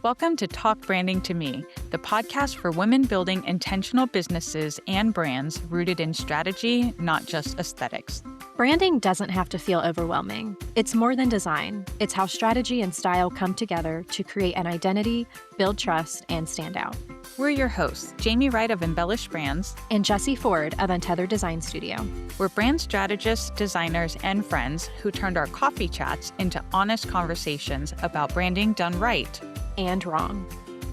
Welcome to Talk Branding to Me, the podcast for women building intentional businesses and brands rooted in strategy, not just aesthetics. Branding doesn't have to feel overwhelming. It's more than design. It's how strategy and style come together to create an identity, build trust, and stand out. We're your hosts, Jamie Wright of Embellish Brands and Jessie Ford of Untethered Design Studio. We're brand strategists, designers, and friends who turned our coffee chats into honest conversations about branding done right and wrong.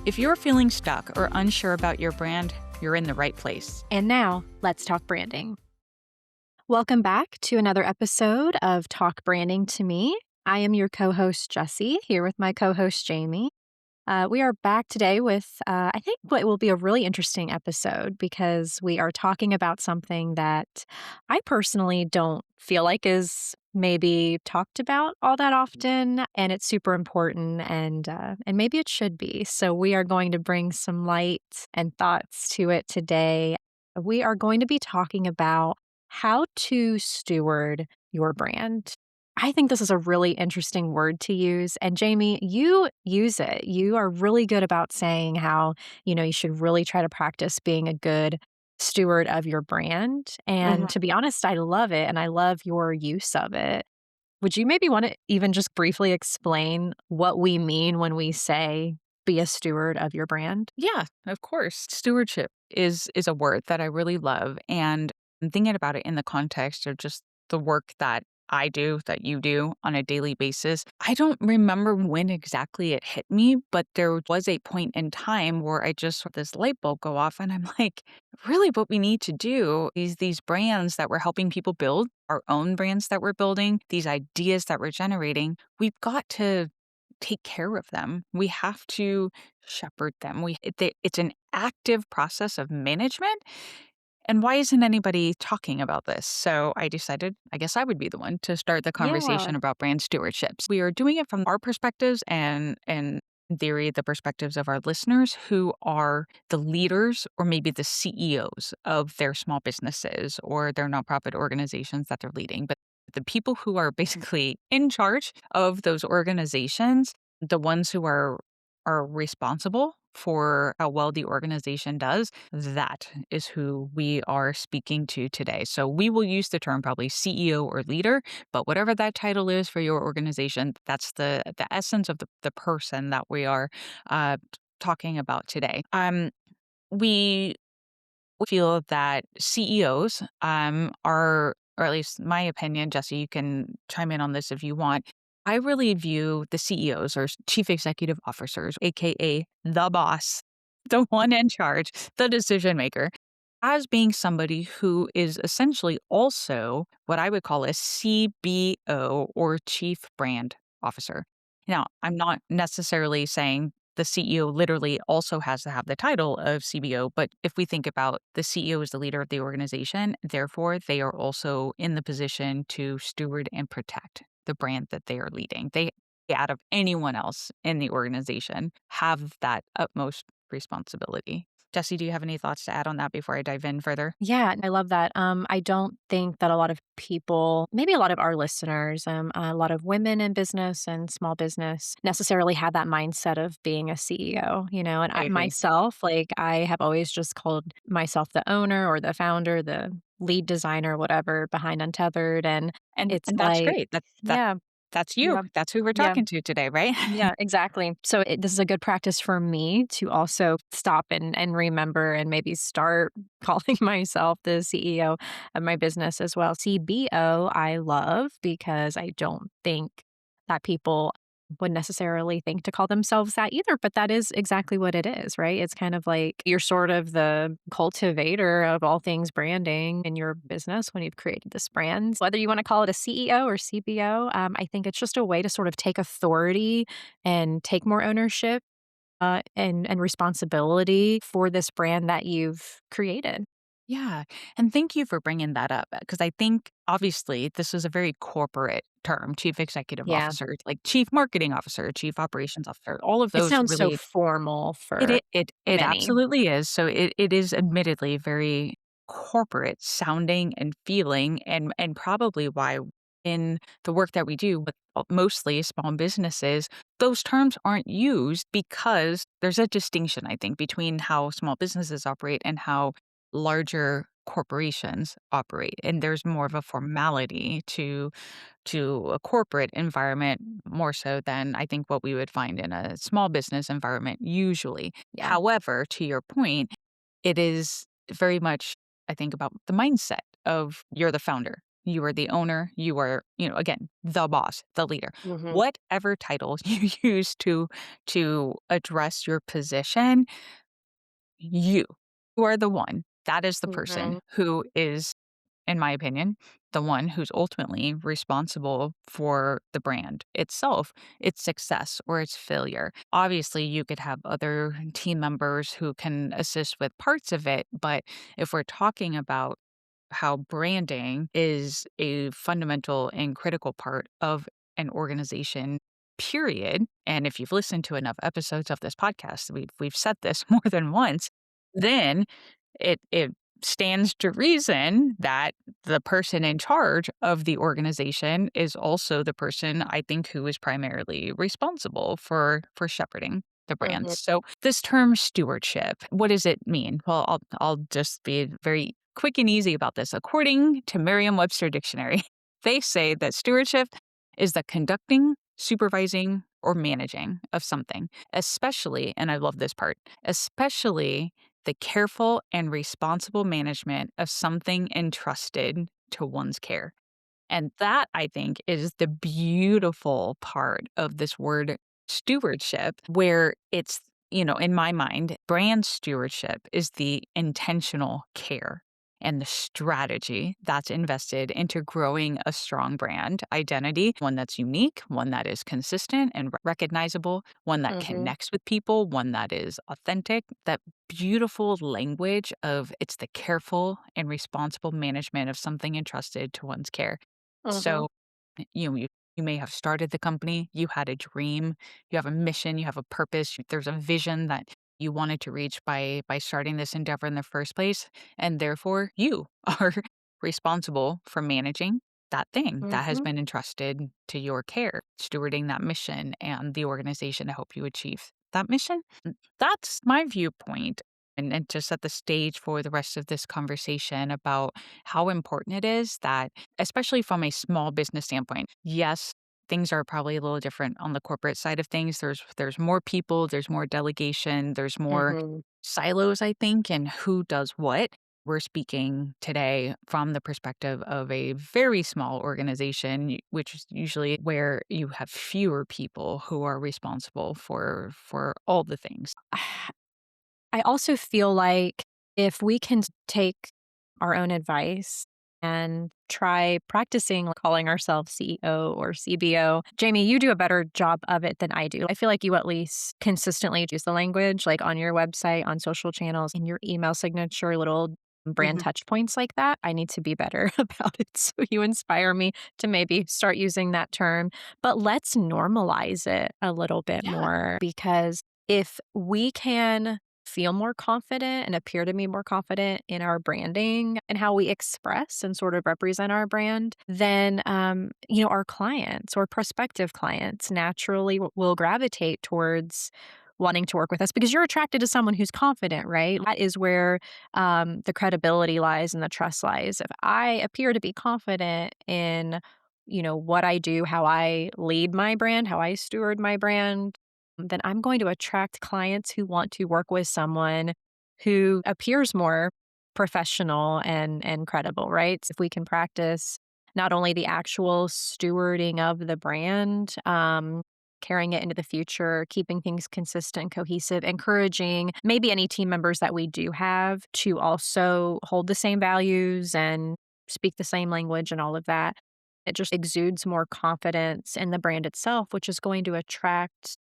If you're feeling stuck or unsure about your brand, you're in the right place. And now, let's talk branding. Welcome back to another episode of Talk Branding to Me. I am your co-host, Jessie, here with my co-host, Jamie. We are back today with, I think, what will be a really interesting episode because we are talking about something that I personally don't feel like is maybe talked about all that often, and it's super important, and maybe it should be. So we are going to bring some light and thoughts to it today. We are going to be talking about how to steward your brand. I think this is a really interesting word to use. And Jamie, you use it. You are really good about saying how, you should really try to practice being a good steward of your brand. And to be honest, I love it. And I love your use of it. Would you maybe want to even just briefly explain what we mean when we say be a steward of your brand? Yeah, of course. Stewardship is a word that I really love. And I'm thinking about it in the context of just the work that I do, that you do on a daily basis. I don't remember when exactly it hit me, but there was a point in time where I just saw this light bulb go off and I'm like, really what we need to do is these brands that we're helping people build, our own brands that we're building, these ideas that we're generating, we've got to take care of them. We have to shepherd them. It's an active process of management. And why isn't anybody talking about this? So I decided, I guess I would be the one to start the conversation about brand stewardships. We are doing it from our perspectives and in theory, the perspectives of our listeners who are the leaders or maybe the CEOs of their small businesses or their nonprofit organizations that they're leading. But the people who are basically in charge of those organizations, the ones who are responsible for how well the organization does, that is who we are speaking to today. So we will use the term probably CEO or leader, but whatever that title is for your organization, that's the essence of the person that we are talking about today. We feel that CEOs are, or at least my opinion, Jesse, you can chime in on this if you want. I really view the CEOs or chief executive officers, AKA the boss, the one in charge, the decision maker, as being somebody who is essentially also what I would call a CBO or chief brand officer. Now, I'm not necessarily saying the CEO literally also has to have the title of CBO, but if we think about the CEO as the leader of the organization, therefore they are also in the position to steward and protect the brand that they are leading. They, out of anyone else in the organization, have that utmost responsibility. Jessie, do you have any thoughts to add on that before I dive in further? Yeah, I love that. I don't think that a lot of people, maybe a lot of our listeners, a lot of women in business and small business necessarily have that mindset of being a CEO, and I myself, I have always just called myself the owner or the founder, the lead designer, whatever, behind Untethered. And it's that's great. That's you. Yeah. That's who we're talking to today, right? Yeah, exactly. So this is a good practice for me to also stop and remember and maybe start calling myself the CEO of my business as well. CBO, I love because I don't think that people would necessarily think to call themselves that either, but that is exactly what it is, right? It's kind of like you're sort of the cultivator of all things branding in your business when you've created this brand. Whether you want to call it a CEO or CBO, I think it's just a way to sort of take authority and take more ownership and responsibility for this brand that you've created. Yeah. And thank you for bringing that up because I think obviously this is a very corporate term, chief executive officer, like chief marketing officer, chief operations officer, all of It those sounds really so formal for it many. absolutely is. So it is admittedly very corporate sounding and feeling and probably why in the work that we do with mostly small businesses, those terms aren't used because there's a distinction, I think, between how small businesses operate and how larger corporations operate. And there's more of a formality to a corporate environment more so than I think what we would find in a small business environment usually. Yeah. However, to your point, it is very much, I think, about the mindset of you're the founder. You are the owner. You are, again, the boss, the leader. Mhm. Whatever title you use to address your position, you, you are the one. That is the person Mhm. who is, in my opinion, the one who's ultimately responsible for the brand itself, its success or its failure. Obviously, you could have other team members who can assist with parts of it, but if we're talking about how branding is a fundamental and critical part of an organization, period. And if you've listened to enough episodes of this podcast, we've said this more than once, then it stands to reason that the person in charge of the organization is also the person I think who is primarily responsible for shepherding the Mhm. brands. So this term stewardship, what does it mean? Well, I'll just be very quick and easy about this. According to Merriam-Webster Dictionary, they say that stewardship is the conducting, supervising, or managing of something, especially, and I love this part, especially the careful and responsible management of something entrusted to one's care. And that, I think, is the beautiful part of this word stewardship, where it's, in my mind, brand stewardship is the intentional care and the strategy that's invested into growing a strong brand identity, one that's unique, one that is consistent and recognizable, one that Mhm. connects with people, one that is authentic. That beautiful language of it's the careful and responsible management of something entrusted to one's care. Mhm. So, you may have started the company, you had a dream, you have a mission, you have a purpose, there's a vision that you wanted to reach by starting this endeavor in the first place, and therefore you are responsible for managing that thing that has Mhm. been entrusted to your care, stewarding that mission and the organization to help you achieve that mission. That's my viewpoint. And to set the stage for the rest of this conversation about how important it is that, especially from a small business standpoint, yes, things are probably a little different on the corporate side of things. There's more people, there's more delegation, there's more Mhm. silos, I think, and who does what. We're speaking today from the perspective of a very small organization, which is usually where you have fewer people who are responsible for all the things. I also feel like if we can take our own advice and try practicing calling ourselves CEO or CBO. Jamie, you do a better job of it than I do. I feel like you at least consistently use the language, like on your website, on social channels, in your email signature, little brand Mhm. touch points like that. I need to be better about it. So you inspire me to maybe start using that term. But let's normalize it a little bit Yeah. more because if we can feel more confident and appear to be more confident in our branding and how we express and sort of represent our brand, then our clients or prospective clients naturally will gravitate towards wanting to work with us because you're attracted to someone who's confident, right? That is where the credibility lies and the trust lies. If I appear to be confident in what I do, how I lead my brand, how I steward my brand, then I'm going to attract clients who want to work with someone who appears more professional and credible, right? So if we can practice not only the actual stewarding of the brand, carrying it into the future, keeping things consistent, cohesive, encouraging maybe any team members that we do have to also hold the same values and speak the same language and all of that. It just exudes more confidence in the brand itself, which is going to attract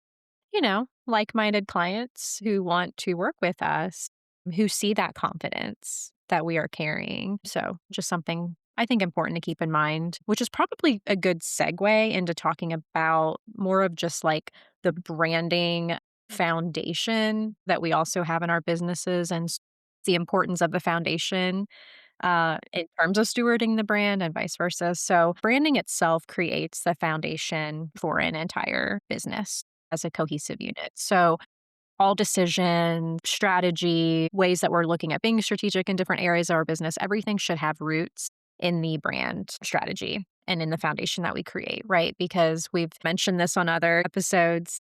like minded clients who want to work with us, who see that confidence that we are carrying. So, just something I think important to keep in mind, which is probably a good segue into talking about more of just like the branding foundation that we also have in our businesses and the importance of the foundation in terms of stewarding the brand and vice versa. So, branding itself creates the foundation for an entire business as a cohesive unit. So, all decision, strategy, ways that we're looking at being strategic in different areas of our business, everything should have roots in the brand strategy and in the foundation that we create, right? Because we've mentioned this on other episodes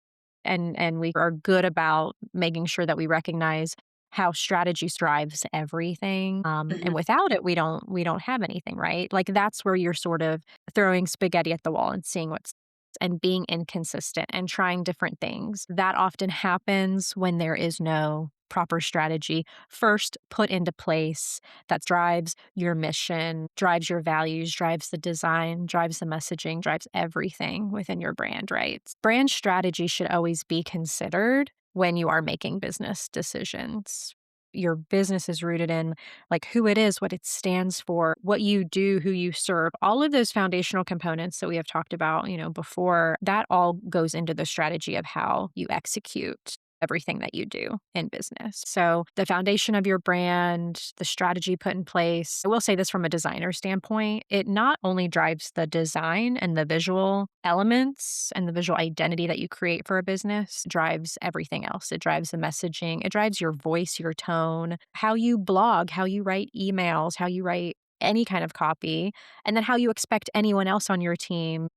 and we are good about making sure that we recognize how strategy drives everything. And Mhm. without it, we don't have anything, right? Like that's where you're sort of throwing spaghetti at the wall and seeing what's and being inconsistent and trying different things. That often happens when there is no proper strategy first put into place that drives your mission, drives your values, drives the design, drives the messaging, drives everything within your brand, right? Brand strategy should always be considered when you are making business decisions. Your business is rooted in like who it is, what it stands for, what you do, who you serve, all of those foundational components that we have talked about, before, that all goes into the strategy of how you execute everything that you do in business. So, the foundation of your brand, the strategy put in place. I will say this from a designer standpoint, it not only drives the design and the visual elements and the visual identity that you create for a business, drives everything else. It drives the messaging, it drives your voice, your tone, how you blog, how you write emails, how you write any kind of copy, and then how you expect anyone else on your team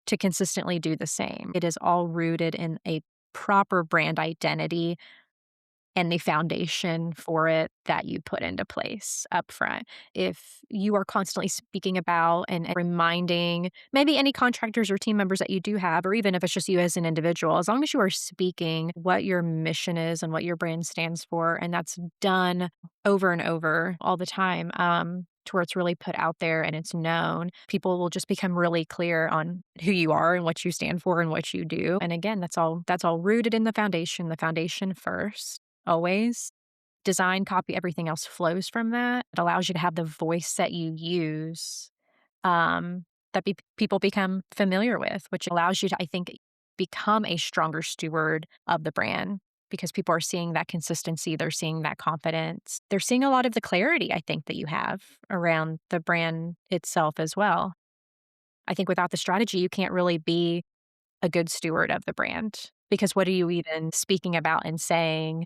to consistently do the same. It is all rooted in a proper brand identity and the foundation for it that you put into place up front. If you are constantly speaking about and reminding maybe any contractors or team members that you do have, or even if it's just you as an individual, as long as you are speaking what your mission is and what your brand stands for, and that's done over and over all the time, to where it's really put out there and it's known, people will just become really clear on who you are and what you stand for and what you do. And again, that's all rooted in the foundation first. Always. Design, copy, everything else flows from that. It allows you to have the voice that you use, that people become familiar with, which allows you to, I think, become a stronger steward of the brand because people are seeing that consistency. They're seeing that confidence. They're seeing a lot of the clarity, I think, that you have around the brand itself as well. I think without the strategy, you can't really be a good steward of the brand because what are you even speaking about and saying?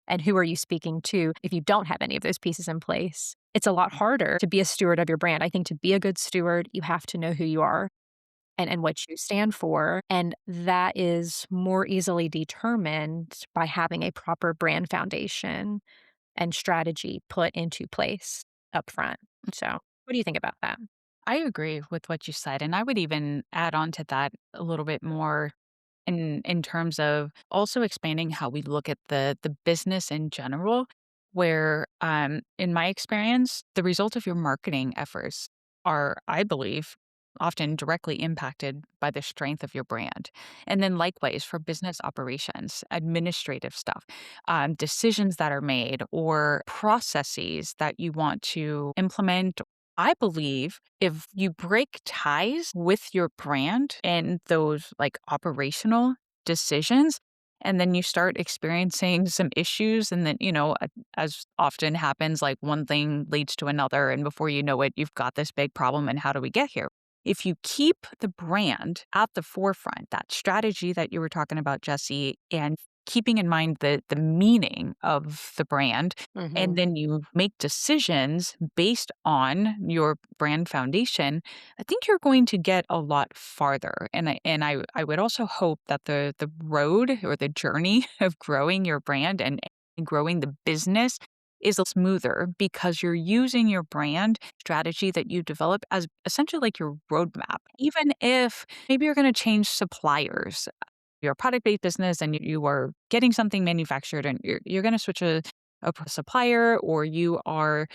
And who are you speaking to if you don't have any of those pieces in place? It's a lot harder to be a steward of your brand. I think to be a good steward, you have to know who you are and what you stand for. And that is more easily determined by having a proper brand foundation and strategy put into place up front. So, what do you think about that? I agree with what you said, and I would even add on to that a little bit more in terms of also expanding how we look at the business in general, where, in my experience, the result of your marketing efforts are, I believe, often directly impacted by the strength of your brand. And then likewise for business operations, administrative stuff, decisions that are made or processes that you want to implement. I believe if you break ties with your brand and those like operational decisions, and then you start experiencing some issues, and then, as often happens, like one thing leads to another. And before you know it, you've got this big problem. And how do we get here? If you keep the brand at the forefront, that strategy that you were talking about, Jesse, and keeping in mind the meaning of the brand, and Mhm. then you make decisions based on your brand foundation, I think you're going to get a lot farther. And I would also hope that the road or the journey of growing your brand and growing the business is smoother because you're using your brand strategy that you develop as essentially like your roadmap. Even if maybe you're going to change suppliers, you're a product-based business and you are getting something manufactured and you're going to switch a supplier, or you are,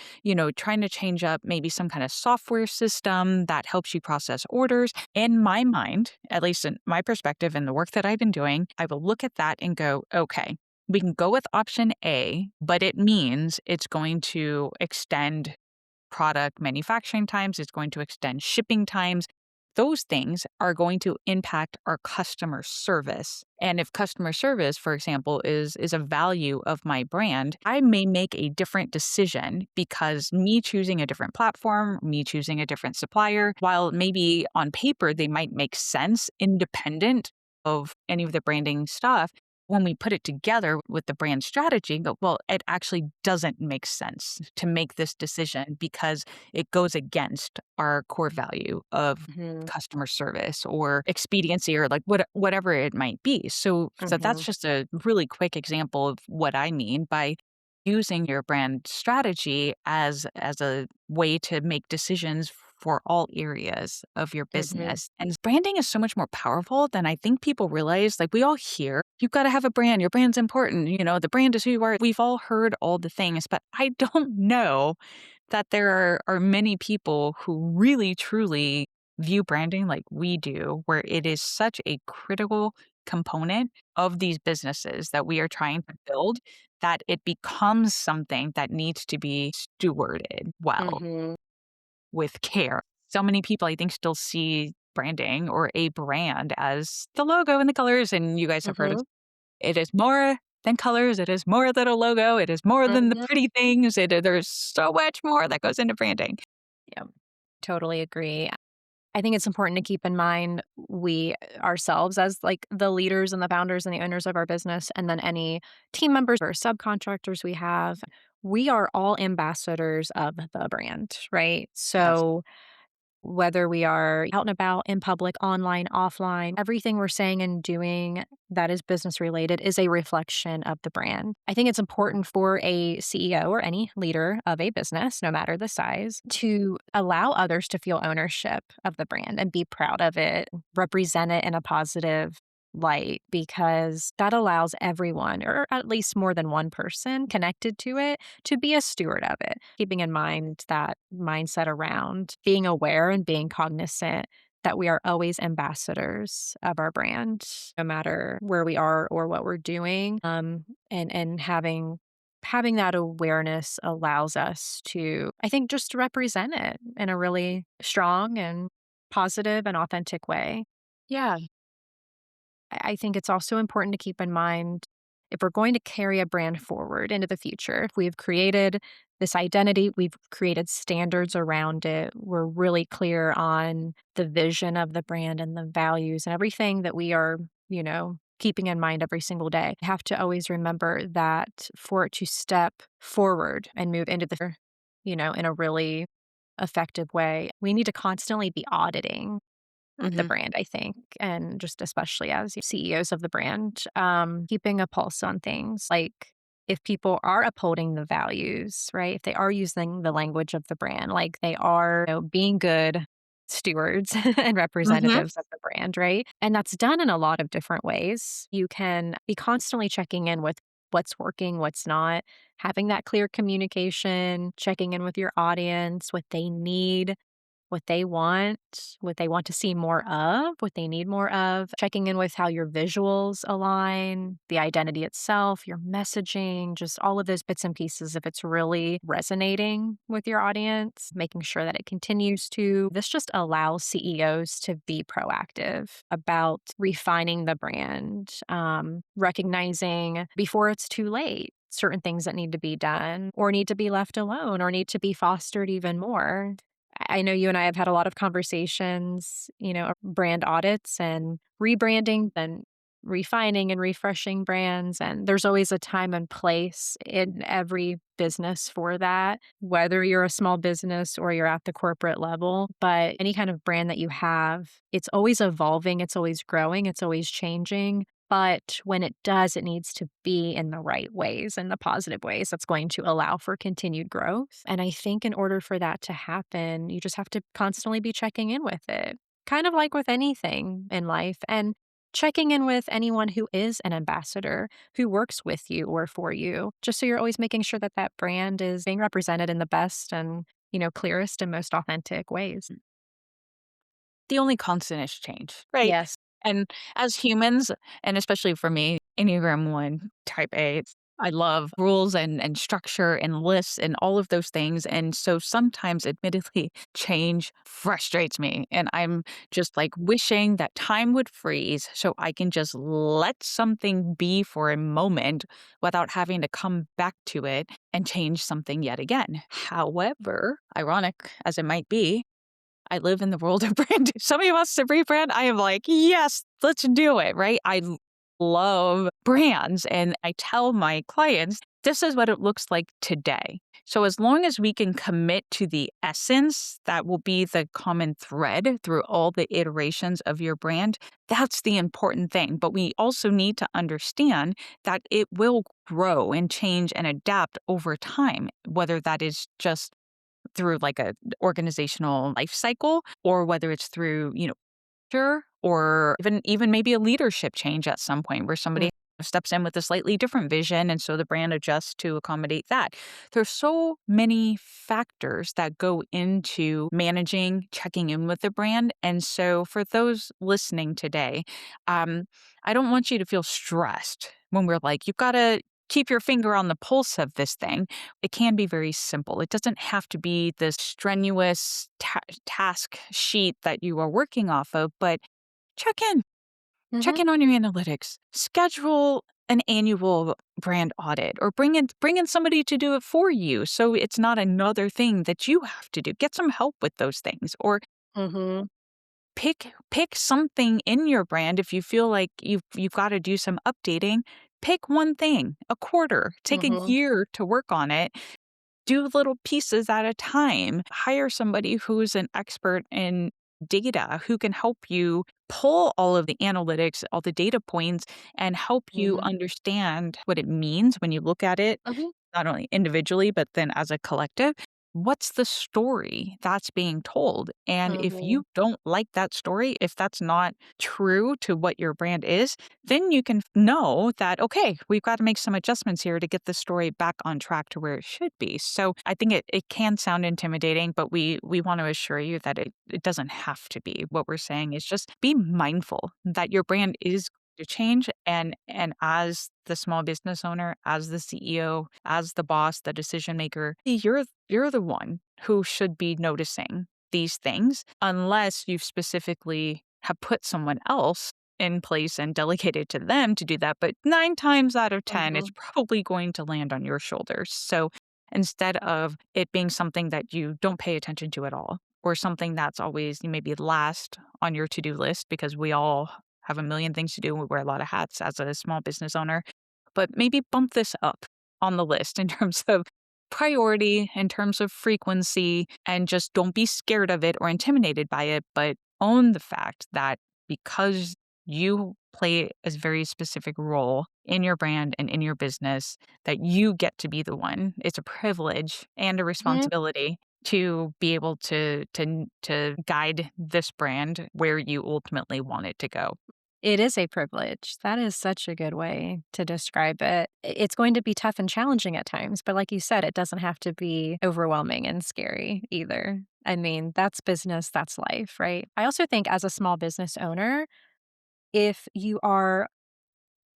trying to change up maybe some kind of software system that helps you process orders. In my mind, at least in my perspective and the work that I've been doing, I will look at that and go, okay, we can go with option A, but it means it's going to extend product manufacturing times, it's going to extend shipping times. those things are going to impact our customer service. And if customer service, for example, is a value of my brand, I may make a different decision because me choosing a different platform, me choosing a different supplier, while maybe on paper they might make sense independent of any of the branding stuff, when we put it together with the brand strategy, go, well, it actually doesn't make sense to make this decision because it goes against our core value of Mhm. customer service or expediency or like whatever it might be. So that's Mhm. just a really quick example of what I mean by using your brand strategy as a way to make decisions for all areas of your Mhm. business. And branding is so much more powerful than I think people realize. Like we all hear, you've got to have a brand, your brand's important, the brand is who you are. We've all heard all the things, but I don't know that there are many people who really truly view branding like we do, where it is such a critical component of these businesses that we are trying to build that it becomes something that needs to be stewarded well Mhm. with care. So many people, I think, still see branding or a brand as the logo and the colors. And you guys have heard Mhm. it is more than colors. It is more than a logo. It is more than the Mhm. pretty things. There's so much more that goes into branding. Yeah, totally agree. I think it's important to keep in mind we ourselves as like the leaders and the founders and the owners of our business, and then any team members or subcontractors we have, we are all ambassadors of the brand, right? Yes. So whether we are out and about in public, online, offline, everything we're saying and doing that is business related is a reflection of the brand. I think it's important for a CEO or any leader of a business, no matter the size, to allow others to feel ownership of the brand and be proud of it, represent it in a positive light, because that allows everyone, or at least more than one person connected to it, to be a steward of it, keeping in mind that mindset around being aware and being cognizant that we are always ambassadors of our brand, no matter where we are or what we're doing. And having that awareness allows us to, I think, just represent it in a really strong and positive and authentic way. Yeah. I think it's also important to keep in mind if we're going to carry a brand forward into the future, if we've created this identity, we've created standards around it, we're really clear on the vision of the brand and the values and everything that we are, keeping in mind every single day. We have to always remember that for it to step forward and move into in a really effective way, we need to constantly be auditing the Hmm. brand, I think, and just especially as CEOs of the brand, keeping a pulse on things. Like if people are upholding the values, right? If they are using the language of the brand, like they are, being good stewards and Hmm. representatives of the brand, right? And that's done in a lot of different ways. You can be constantly checking in with what's working, what's not, having that clear communication, checking in with your audience, what they need, what they want to see more of, what they need more of, checking in with how your visuals align, the identity itself, your messaging, just all of those bits and pieces. If it's really resonating with your audience, making sure that it continues to. This just allows CEOs to be proactive about refining the brand, recognizing before it's too late certain things that need to be done or need to be left alone or need to be fostered even more. I know you and I have had a lot of conversations, brand audits and rebranding and refining and refreshing brands. And there's always a time and place in every business for that, whether you're a small business or you're at the corporate level. But any kind of brand that you have, it's always evolving, it's always growing, it's always changing. But when it does, it needs to be in the right ways and the positive ways that's going to allow for continued growth. And I think in order for that to happen, you just have to constantly be checking in with it, kind of like with anything in life. And checking in with anyone who is an ambassador, who works with you or for you, just so you're always making sure that that brand is being represented in the best and, clearest and most authentic ways. The only constant is change, right? Yes. And as humans, and especially for me, Enneagram 1, type A, I love rules and structure and lists and all of those things. And so sometimes, admittedly, change frustrates me. And I'm just like wishing that time would freeze so I can just let something be for a moment without having to come back to it and change something yet again. However, ironic as it might be, I live in the world of branding. Somebody wants to rebrand. I am like, yes, let's do it, right? Love brands. And I tell my clients, this is what it looks like today. So as long as we can commit to the essence, that will be the common thread through all the iterations of your brand. That's the important thing. But we also need to understand that it will grow and change and adapt over time, whether that is just through like a organizational life cycle or whether it's through, sure, or even maybe a leadership change at some point where somebody steps in with a slightly different vision and so the brand adjusts to accommodate that. There's so many factors that go into managing, checking in with the brand. And so for those listening today, um, I don't want you to feel stressed when we're like, you've got to keep your finger on the pulse of this thing. It can be very simple. It doesn't have to be this strenuous task sheet that you are working off of, but check in. Check Mhm. in on your analytics. Schedule an annual brand audit or bring in somebody to do it for you so it's not another thing that you have to do. Get some help with those things or Mhm. pick something in your brand if you feel like you've got to do some updating. Pick one thing, a quarter, take a Mhm. year to work on it. Do little pieces at a time. Hire somebody who's an expert in data who can help you pull all of the analytics, all the data points, and help you Mhm. understand what it means when you look at it, Mhm. not only individually, but then as a collective. What's the story that's being told? And if Mhm. you don't like that story, if that's not true to what your brand is, then you can know that, okay, we've got to make some adjustments here to get the story back on track to where it should be. So I think it can sound intimidating, but we want to assure you that it doesn't have to be. What we're saying is just be mindful that your brand is to change and as the small business owner, as the CEO, as the boss, the decision maker, you're the one who should be noticing these things unless you specifically have put someone else in place and delegated to them to do that. But 9 times out of 10, it's Mhm. probably going to land on your shoulders. So instead of it being something that you don't pay attention to at all, or something that's always maybe last on your to do list because we all have a million things to do. We wear a lot of hats as a small business owner, but maybe bump this up on the list in terms of priority, in terms of frequency, and just don't be scared of it or intimidated by it, but own the fact that because you play a very specific role in your brand and in your business, that you get to be the one. It's a privilege and a Mhm. responsibility to be able to guide this brand where you ultimately want it to go. It is a privilege. That is such a good way to describe it. It's going to be tough and challenging at times, but like you said, it doesn't have to be overwhelming and scary either. I mean, that's business, that's life, right? I also think as a small business owner, if you are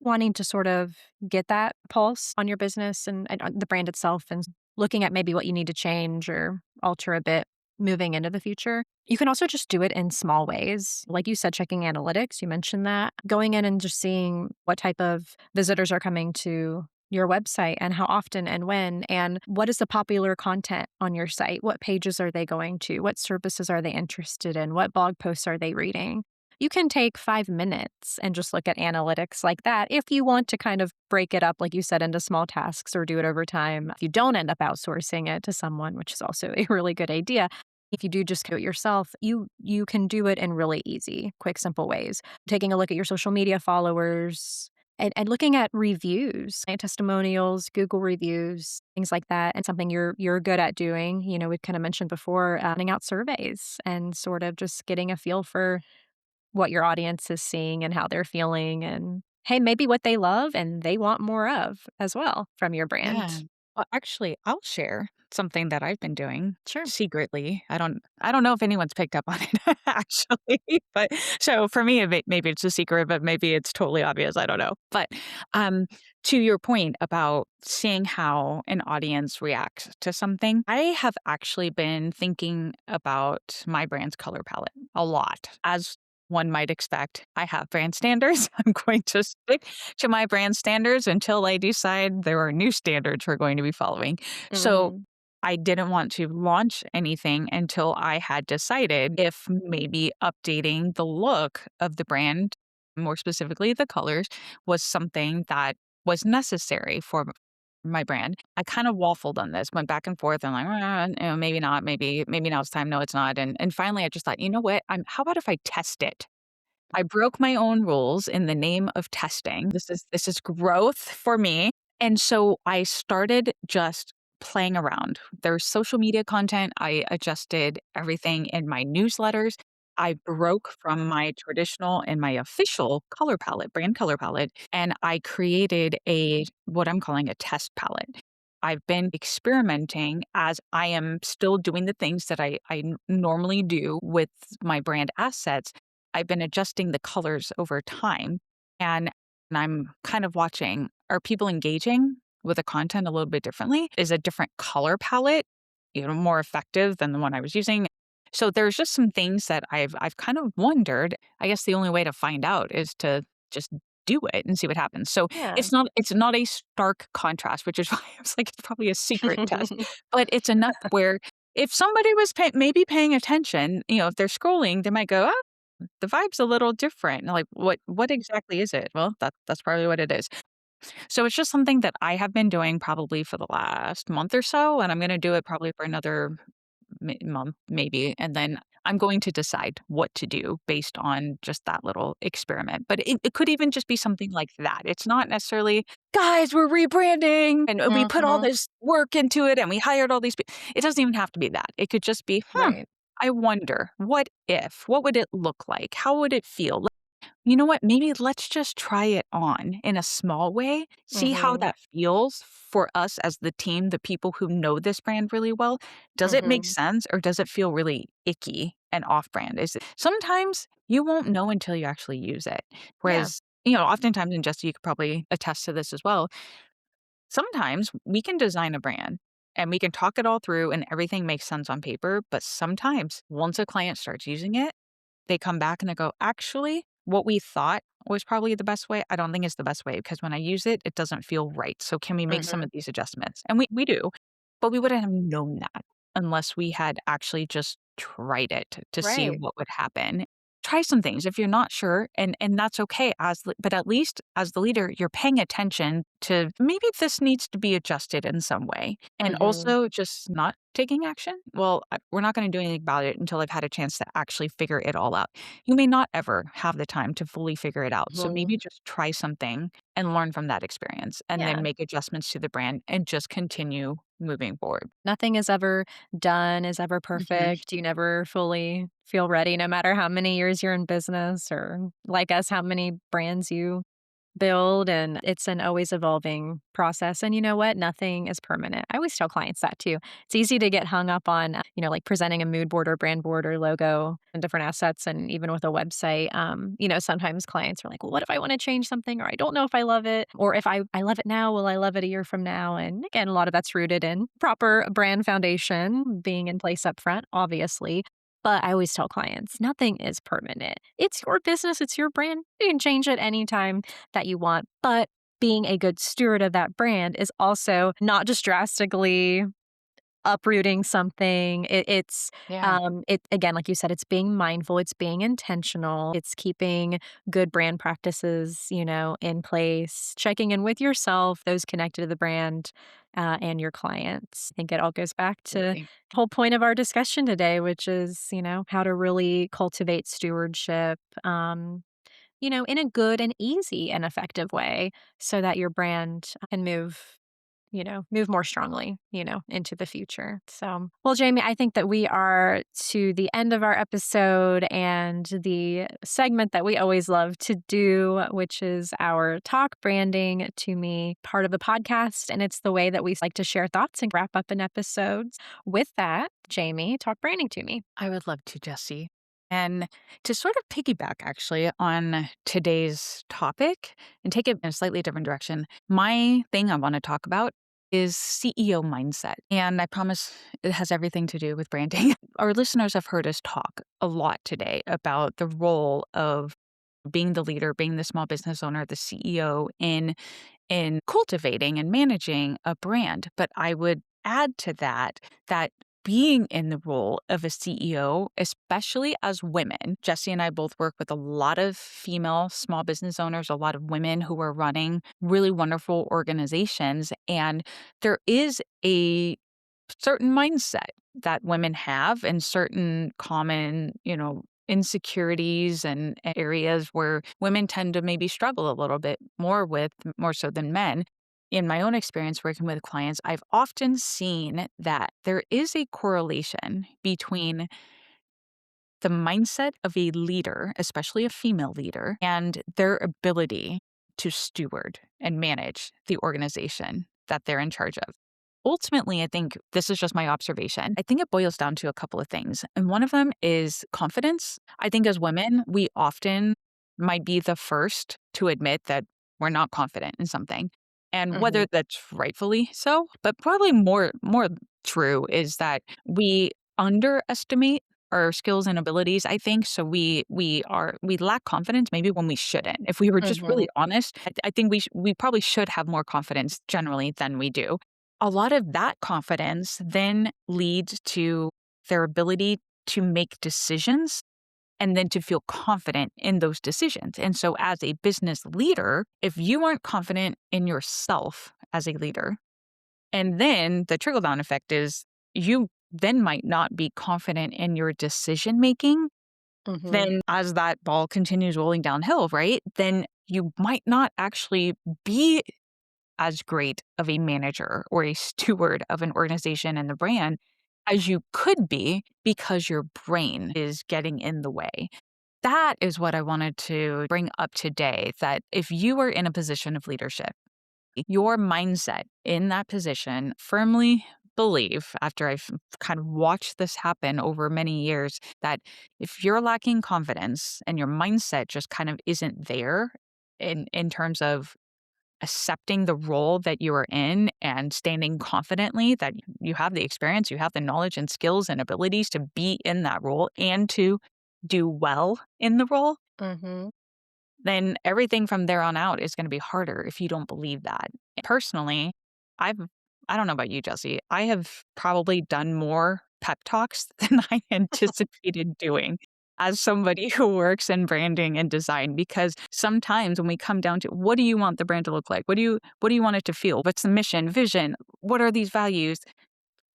wanting to sort of get that pulse on your business and on the brand itself and looking at maybe what you need to change or alter a bit moving into the future. You can also just do it in small ways. Like you said, checking analytics, you mentioned that. Going in and just seeing what type of visitors are coming to your website and how often and when, and what is the popular content on your site? What pages are they going to? What services are they interested in? What blog posts are they reading? You can take 5 minutes and just look at analytics like that if you want to kind of break it up, like you said, into small tasks or do it over time. If you don't end up outsourcing it to someone, which is also a really good idea. If you do just do it yourself, you can do it in really easy, quick, simple ways. Taking a look at your social media followers and looking at reviews, and testimonials, Google reviews, things like that, and something you're good at doing. You know, we've kind of mentioned before, sending out surveys and sort of just getting a feel for what your audience is seeing and how they're feeling and, hey, maybe what they love and they want more of as well from your Yeah. brand. Well, actually, I'll share something that I've been doing Sure. secretly. I don't know if anyone's picked up on it actually, but so for me, maybe it's a secret, but maybe it's totally obvious. I don't know. But um, to your point about seeing how an audience reacts to something, I have actually been thinking about my brand's color palette a lot. As one might expect, I have brand standards. I'm going to stick to my brand standards until I decide there are new standards we're going to be following. So Mhm. I didn't want to launch anything until I had decided if maybe updating the look of the brand, more specifically the colors, was something that was necessary for my brand. I kind of waffled on this, went back and forth and like, maybe not, maybe now it's time, no, it's not. And finally I just thought, you know what? How about if I test it? I broke my own rules in the name of testing. This is growth for me. And so I started just playing around. There's social media content. I adjusted everything in my newsletters. I broke from my traditional and my official color palette, brand color palette, and I created a what I'm calling a test palette. I've been experimenting as I am still doing the things that I normally do with my brand assets. I've been adjusting the colors over time, and I'm kind of watching, are people engaging with the content a little bit differently? Is a different color palette, more effective than the one I was using? So there's just some things that I've kind of wondered. I guess the only way to find out is to just do it and see what happens. So Yeah. it's not a stark contrast, which is why I was like, it's probably a secret test, but it's enough where if somebody was maybe paying attention, if they're scrolling, they might go, the vibe's a little different. And like, what exactly is it? Well, that's probably what it is. So it's just something that I have been doing probably for the last month or so, and I'm gonna do it probably for another month, maybe, and then I'm going to decide what to do based on just that little experiment. But it could even just be something like that. It's not necessarily, guys, we're rebranding and we put all Mhm. this work into it and we hired all these people. It doesn't even have to be that. It could just be, Right. I wonder, what if? What would it look like? How would it feel? You know what? Maybe let's just try it on in a small way, see how Mhm. that feels for us as the team, the people who know this brand really well. Does it make Mhm. sense or does it feel really icky and off brand? Sometimes you won't know until you actually use it. Yeah. Whereas, oftentimes, and Jesse, you could probably attest to this as well. Sometimes we can design a brand and we can talk it all through and everything makes sense on paper. But sometimes once a client starts using it, they come back and they go, "Actually, what we thought was probably the best way, I don't think is the best way because when I use it, it doesn't feel right. So can we make some Mhm. of these adjustments?" And we do, but we wouldn't have known that unless we had actually just tried it to see Right. what would happen. Try some things if you're not sure, and that's okay. But at least as the leader, you're paying attention to maybe this needs to be adjusted in some way, and Mhm. also just not taking action. Well, we're not going to do anything about it until I've had a chance to actually figure it all out. You may not ever have the time to fully figure it out, so maybe Mhm. just try something and learn from that experience, and then Yeah. make adjustments to the brand and just continue moving forward. Nothing is ever done, is ever Mhm. perfect. You never fully feel ready no matter how many years you're in business or, like us, how many brands you build, and it's an always evolving process, and you know what? Nothing is permanent. I always tell clients that too. It's easy to get hung up on, like presenting a mood board or brand board or logo and different assets, and even with a website, sometimes clients are like, "Well, what if I wanna change something?" Or, "I don't know if I love it," or, "If I love it now, will I love it a year from now?" And again, a lot of that's rooted in proper brand foundation being in place up front, obviously. But I always tell clients, nothing is permanent. It's your business, it's your brand. You can change it anytime that you want. But being a good steward of that brand is also not just drastically uprooting something. Yeah. It again, like you said, it's being mindful, it's being intentional, it's keeping good brand practices, in place, checking in with yourself, those connected to the brand, and your clients. I think it all goes back to the Absolutely. whole point of our discussion today, which is, how to really cultivate stewardship, in a good and easy and effective way so that your brand can move move more strongly, into the future. So, well, Jamie, I think that we are to the end of our episode and the segment that we always love to do, which is our talk branding to me part of the podcast. And it's the way that we like to share thoughts and wrap up an episode. With that, Jamie, talk branding to me. I would love to, Jesse. And to sort of piggyback actually on today's topic and take it in a slightly different direction, my thing I want to talk about is CEO mindset. And I promise it has everything to do with branding. Our listeners have heard us talk a lot today about the role of being the leader, being the small business owner, the CEO in cultivating and managing a brand. But I would add to that that being in the role of a CEO, especially as women, Jesse and I both work with a lot of female small business owners, a lot of women who are running really wonderful organizations. And there is a certain mindset that women have and certain common, insecurities and areas where women tend to maybe struggle a little bit more with, more so than men. In my own experience working with clients, I've often seen that there is a correlation between the mindset of a leader, especially a female leader, and their ability to steward and manage the organization that they're in charge of. Ultimately, I think this is just my observation. I think it boils down to a couple of things. And one of them is confidence. I think as women, we often might be the first to admit that we're not confident in something. And Hmm. whether that's rightfully so, but probably more true is that we underestimate our skills and abilities, I think. So we lack confidence maybe when we shouldn't. If we were just Hmm. really honest, I think we probably should have more confidence generally than we do. A lot of that confidence then leads to their ability to make decisions and then to feel confident in those decisions. And so as a business leader, if you aren't confident in yourself as a leader, and then the trickle down effect is you then might not be confident in your decision making. Hmm. Then, as that ball continues rolling downhill, right? Then you might not actually be as great of a manager or a steward of an organization and the brand as you could be because your brain is getting in the way. That is what I wanted to bring up today, that if you are in a position of leadership, your mindset in that position, firmly believe, after I've kind of watched this happen over many years, that if you're lacking confidence and your mindset just kind of isn't there in terms of accepting the role that you are in and standing confidently that you have the experience, you have the knowledge and skills and abilities to be in that role and to do well in the role, Hmm. then everything from there on out is going to be harder if you don't believe that. Personally, I've I don't know about you, Jesse. I have probably done more pep talks than I anticipated doing as somebody who works in branding and design, because sometimes when we come down to what do you want the brand to look like? What do you want it to feel? What's the mission, vision? What are these values?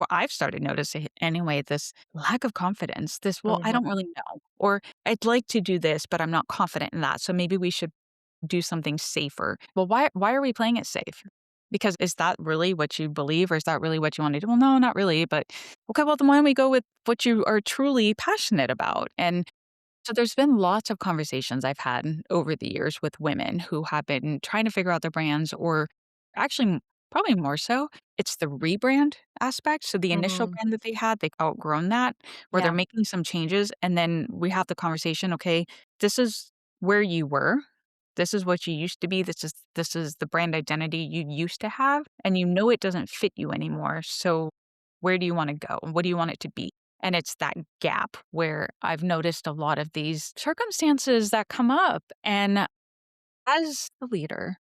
Well, I've started noticing anyway, this lack of confidence, this, well, I Hmm. don't really know, or I'd like to do this, but I'm not confident in that. So maybe we should do something safer. Well, why are we playing it safe? Because is that really what you believe or is that really what you want to do? Well, no, not really. But okay, well, then why don't we go with what you are truly passionate about? And so there's been lots of conversations I've had over the years with women who have been trying to figure out their brands, or actually probably more so, it's the rebrand aspect. So the initial Hmm. brand that they had, they've outgrown that, where they're Yeah. making some changes. And then we have the conversation, okay, this is where you were. This is what you used to be. This is the brand identity you used to have. And you know it doesn't fit you anymore. So where do you want to go? What do you want it to be? And it's that gap where I've noticed a lot of these circumstances that come up. And as the leader,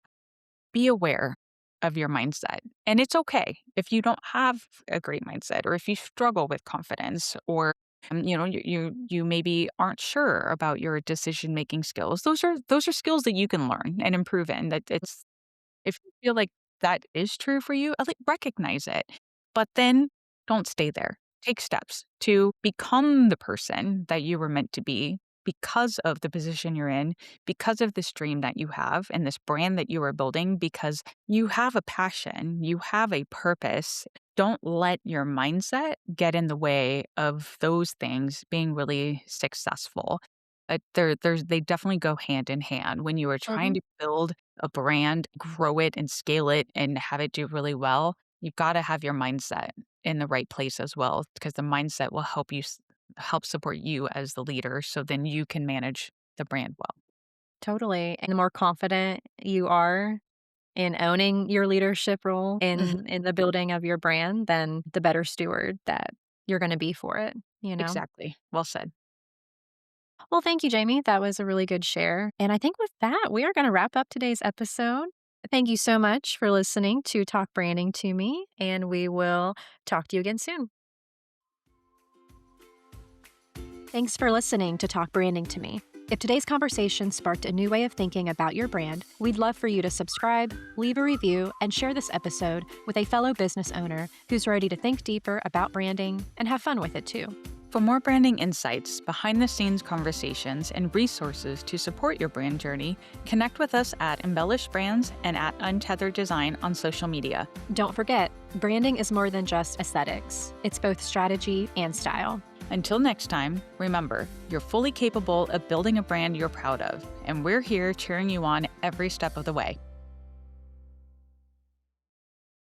be aware of your mindset. And it's okay if you don't have a great mindset or if you struggle with confidence or you maybe aren't sure about your decision making skills. Those are skills that you can learn and improve in. That it's if you feel like that is true for you, at least recognize it. But then don't stay there. Take steps to become the person that you were meant to be because of the position you're in, because of this dream that you have and this brand that you are building, because you have a passion, you have a purpose. Don't let your mindset get in the way of those things being really successful. They definitely go hand in hand. When you are trying Mhm. to build a brand, grow it and scale it and have it do really well, you've got to have your mindset in the right place as well, because the mindset will help support you as the leader, so then you can manage the brand well. Totally. And the more confident you are in owning your leadership role Mhm. in the building of your brand, then the better steward that you're gonna be for it, you know? Exactly. Well said. Well, thank you, Jamie. That was a really good share. And I think with that, we are gonna wrap up today's episode. Thank you so much for listening to Talk Branding to Me, and we will talk to you again soon. Thanks for listening to Talk Branding to Me. If today's conversation sparked a new way of thinking about your brand, we'd love for you to subscribe, leave a review, and share this episode with a fellow business owner who's ready to think deeper about branding and have fun with it too. For more branding insights, behind the scenes conversations, and resources to support your brand journey, connect with us at Embellish Brands and at Untethered Design on social media. Don't forget, branding is more than just aesthetics, it's both strategy and style. Until next time, remember, you're fully capable of building a brand you're proud of, and we're here cheering you on every step of the way.